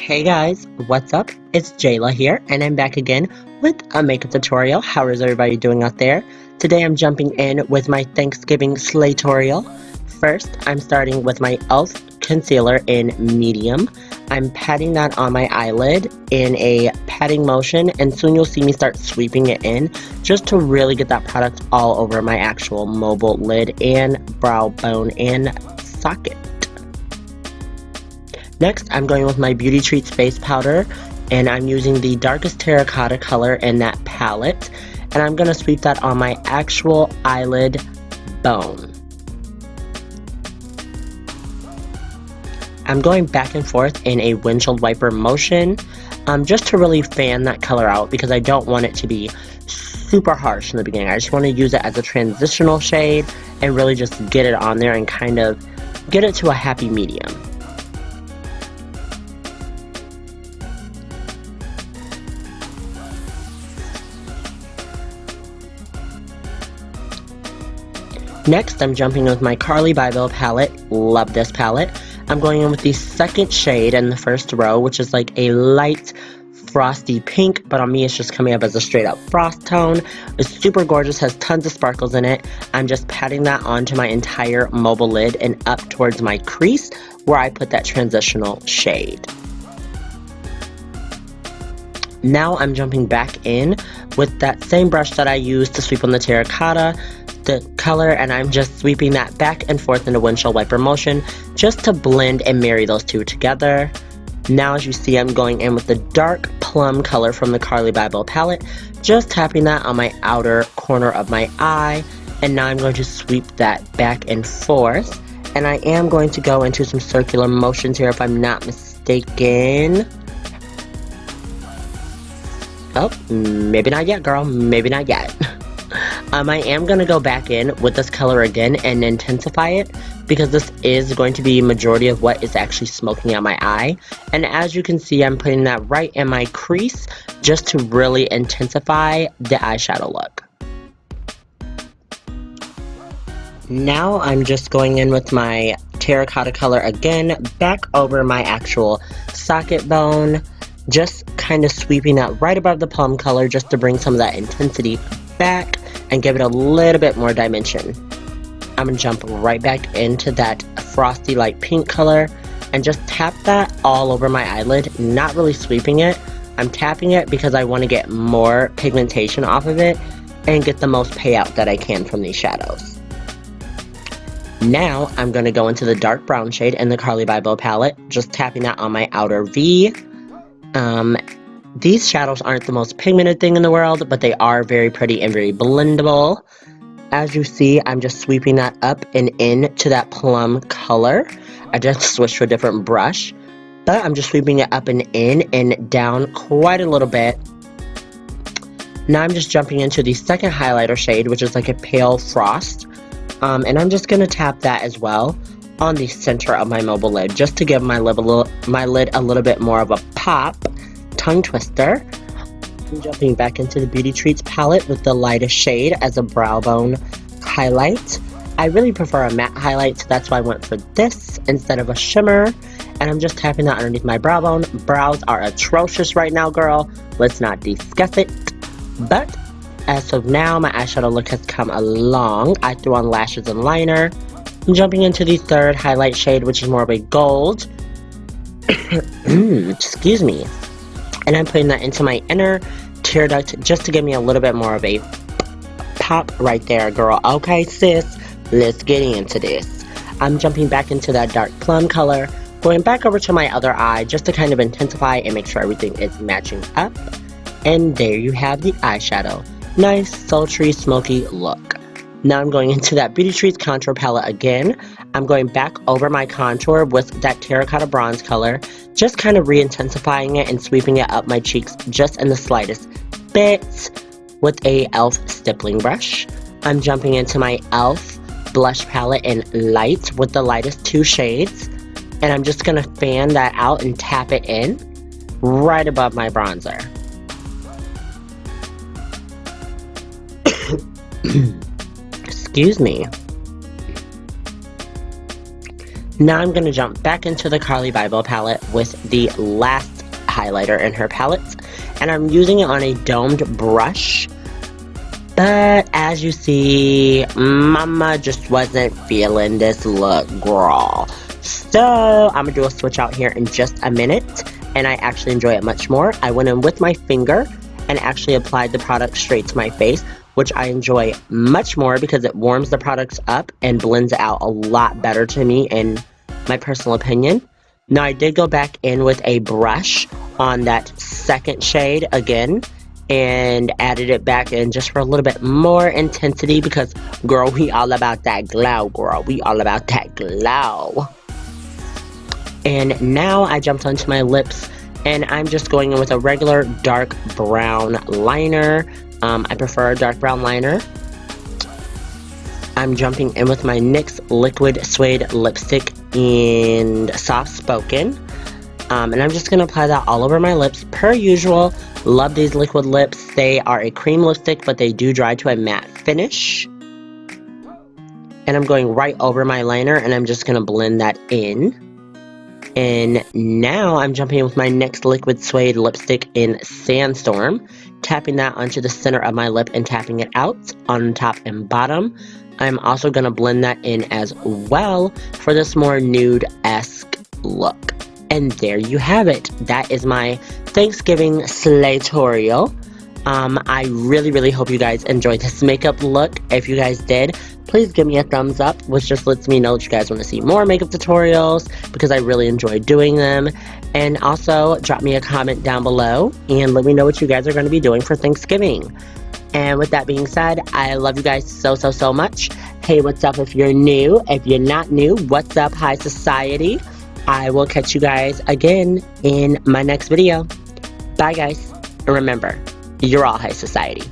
Hey guys, what's up? It's Jayla here, and I'm back again with a makeup tutorial. How is everybody doing out there? Today I'm jumping in with my Thanksgiving slaytorial. First, I'm starting with my e.l.f. concealer in medium. I'm patting that on my eyelid in a patting motion, and soon you'll see me start sweeping it in just to really get that product all over my actual mobile lid and brow bone and socket. Next, I'm going with my Beauty Treats face powder, and I'm using the darkest terracotta color in that palette, and I'm going to sweep that on my actual eyelid bone. I'm going back and forth in a windshield wiper motion, just to really fan that color out because I don't want it to be super harsh in the beginning. I just want to use it as a transitional shade and really just get it on there and kind of get it to a happy medium. Next, I'm jumping in with my Carli bybel palette. Love this palette. I'm going in with the second shade in the first row, which is like a light frosty pink, but on me it's just coming up as a straight up frost tone. It's super gorgeous, has tons of sparkles in it. I'm just patting that onto my entire mobile lid and up towards my crease where I put that transitional shade. Now I'm jumping back in with that same brush that I used to sweep on the terracotta the color, and I'm just sweeping that back and forth in a windshield wiper motion just to blend and marry those two together. Now as you see, I'm going in with the dark plum color from the Carli bybel palette, just tapping that on my outer corner of my eye, and now I'm going to sweep that back and forth, and I am going to go into some circular motions here if I'm not mistaken. Oh, maybe not yet, girl, maybe not yet. I am going to go back in with this color again and intensify it because this is going to be majority of what is actually smoking out my eye. And as you can see, I'm putting that right in my crease just to really intensify the eyeshadow look. Now I'm just going in with my terracotta color again, back over my actual socket bone, just kind of sweeping that right above the plum color just to bring some of that intensity back and give it a little bit more dimension. I'm going to jump right back into that frosty light pink color and just tap that all over my eyelid, not really sweeping it. I'm tapping it because I want to get more pigmentation off of it and get the most payout that I can from these shadows. Now I'm going to go into the dark brown shade in the Carli bybel palette, just tapping that on my outer V. These shadows aren't the most pigmented thing in the world, but they are very pretty and very blendable. As you see, I'm just sweeping that up and in to that plum color. I just switched to a different brush, but I'm just sweeping it up and in and down quite a little bit. Now I'm just jumping into the second highlighter shade, which is like a pale frost, and I'm just going to tap that as well on the center of my mobile lid, just to give my lid a little bit more of a pop. Tongue twister. I'm jumping back into the Beauty Treats palette with the lightest shade as a brow bone highlight. I really prefer a matte highlight, so that's why I went for this instead of a shimmer. And I'm just tapping that underneath my brow bone. Brows are atrocious right now, girl. Let's not discuss it. But as of now, my eyeshadow look has come along. I threw on lashes and liner. I'm jumping into the third highlight shade, which is more of a gold. Excuse me. And I'm putting that into my inner tear duct just to give me a little bit more of a pop right there, girl. Okay, sis, let's get into this. I'm jumping back into that dark plum color, going back over to my other eye just to kind of intensify and make sure everything is matching up. And there you have the eyeshadow. Nice, sultry, smoky look. Now I'm going into that Beauty Treats contour palette again. I'm going back over my contour with that terracotta bronze color, just kind of re-intensifying it and sweeping it up my cheeks just in the slightest bits with a e.l.f. stippling brush. I'm jumping into my e.l.f. blush palette in light with the lightest two shades, and I'm just going to fan that out and tap it in right above my bronzer. Excuse me. Now I'm going to jump back into the Carli Bybel palette with the last highlighter in her palette. And I'm using it on a domed brush. But as you see, mama just wasn't feeling this look, girl. So I'm going to do a switch out here in just a minute. And I actually enjoy it much more. I went in with my finger and actually applied the product straight to my face, which I enjoy much more because it warms the products up and blends it out a lot better to me in my personal opinion. Now I did go back in with a brush on that second shade again and added it back in just for a little bit more intensity because, girl, we all about that glow, girl. We all about that glow. And now I jumped onto my lips and I'm just going in with a regular dark brown liner. I prefer a dark brown liner. I'm jumping in with my NYX Liquid Suede Lipstick in Softspoken. And I'm just going to apply that all over my lips. Per usual, love these liquid lips. They are a cream lipstick, but they do dry to a matte finish. And I'm going right over my liner, and I'm just going to blend that in. And now I'm jumping in with my NYX Liquid Suede Lipstick in Sandstorm. Tapping that onto the center of my lip and tapping it out on top and bottom. I'm also going to blend that in as well for this more nude-esque look. And there you have it. That is my Thanksgiving slaytorial. I really hope you guys enjoyed this makeup look. If you guys did, please give me a thumbs up, which just lets me know that you guys want to see more makeup tutorials because I really enjoy doing them. And also drop me a comment down below and let me know what you guys are going to be doing for Thanksgiving. And with that being said, I love you guys so much. Hey, what's up if you're new? If you're not new, what's up, high society? I will catch you guys again in my next video. Bye, guys. And remember, you're all high society.